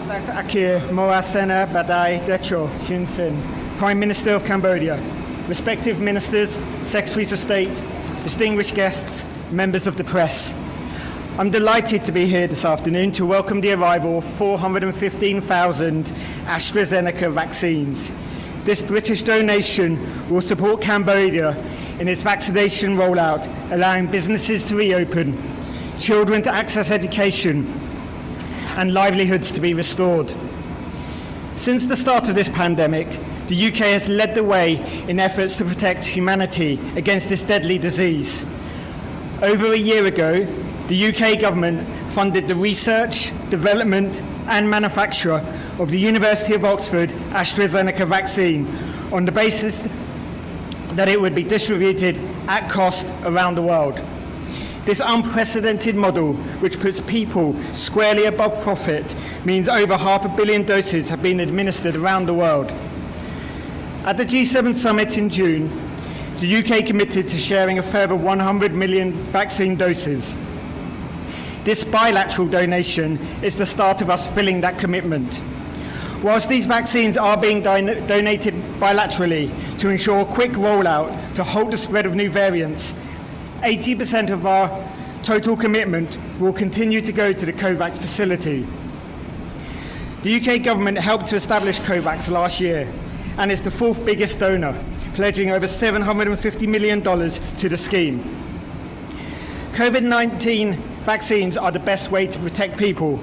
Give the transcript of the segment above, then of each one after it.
Akir Moasena Badai Decho Hun Sen, Prime Minister of Cambodia, respective ministers, secretaries of state, distinguished guests, members of the press. I'm delighted to be here this afternoon to welcome the arrival of 415,000 AstraZeneca vaccines. This British donation will support Cambodia in its vaccination rollout, allowing businesses to reopen, children to access education, and livelihoods to be restored. Since the start of this pandemic, the UK has led the way in efforts to protect humanity against this deadly disease. Over a year ago, the UK government funded the research, development and manufacture of the University of Oxford AstraZeneca vaccine on the basis that it would be distributed at cost around the world. This unprecedented model, which puts people squarely above profit, means over 500 million doses have been administered around the world. At the G7 summit in June, the UK committed to sharing a further 100 million vaccine doses. This bilateral donation is the start of us filling that commitment. Whilst these vaccines are being donated bilaterally to ensure a quick rollout to halt the spread of new variants, 80% of our total commitment will continue to go to the COVAX facility. The UK government helped to establish COVAX last year and is the fourth biggest donor, pledging over $750 million to the scheme. COVID-19 vaccines are the best way to protect people.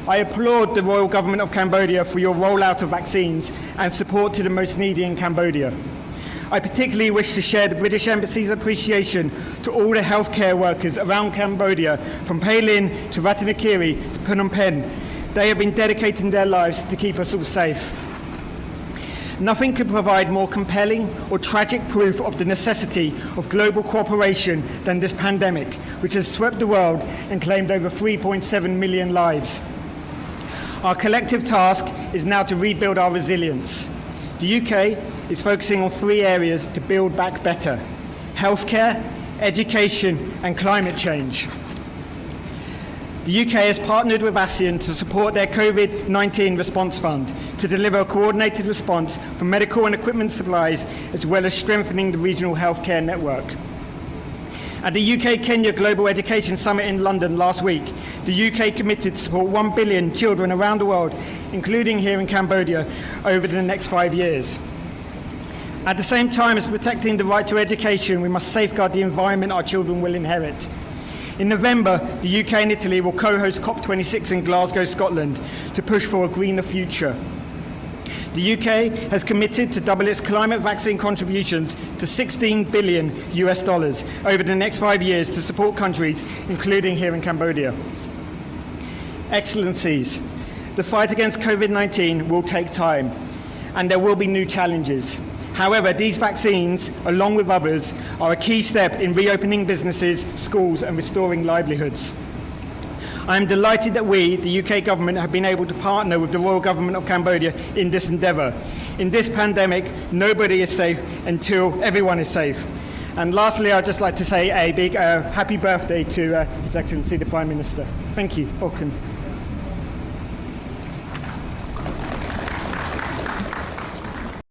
I applaud the Royal Government of Cambodia for your rollout of vaccines and support to the most needy in Cambodia. I particularly wish to share the British Embassy's appreciation to all the healthcare workers around Cambodia, from Paylin to Ratanakiri to Phnom Penh. They have been dedicating their lives to keep us all safe. Nothing could provide more compelling or tragic proof of the necessity of global cooperation than this pandemic, which has swept the world and claimed over 3.7 million lives. Our collective task is now to rebuild our resilience. The UK is focusing on three areas to build back better: healthcare, education and climate change. The UK has partnered with ASEAN to support their COVID-19 response fund to deliver a coordinated response for medical and equipment supplies, as well as strengthening the regional healthcare network. At the UK-Kenya Global Education Summit in London last week, the UK committed to support 1 billion children around the world, including here in Cambodia, over the next 5 years. At the same time as protecting the right to education, we must safeguard the environment our children will inherit. In November, the UK and Italy will co-host COP26 in Glasgow, Scotland, to push for a greener future. The UK has committed to double its climate vaccine contributions to $16 billion over the next 5 years to support countries, including here in Cambodia. Excellencies, the fight against COVID-19 will take time, and there will be new challenges. However, these vaccines, along with others, are a key step in reopening businesses, schools and restoring livelihoods. I am delighted that we, the UK government, have been able to partner with the Royal Government of Cambodia in this endeavour. In this pandemic, nobody is safe until everyone is safe. And lastly, I'd just like to say a big happy birthday to His Excellency the Prime Minister. Thank you. Welcome.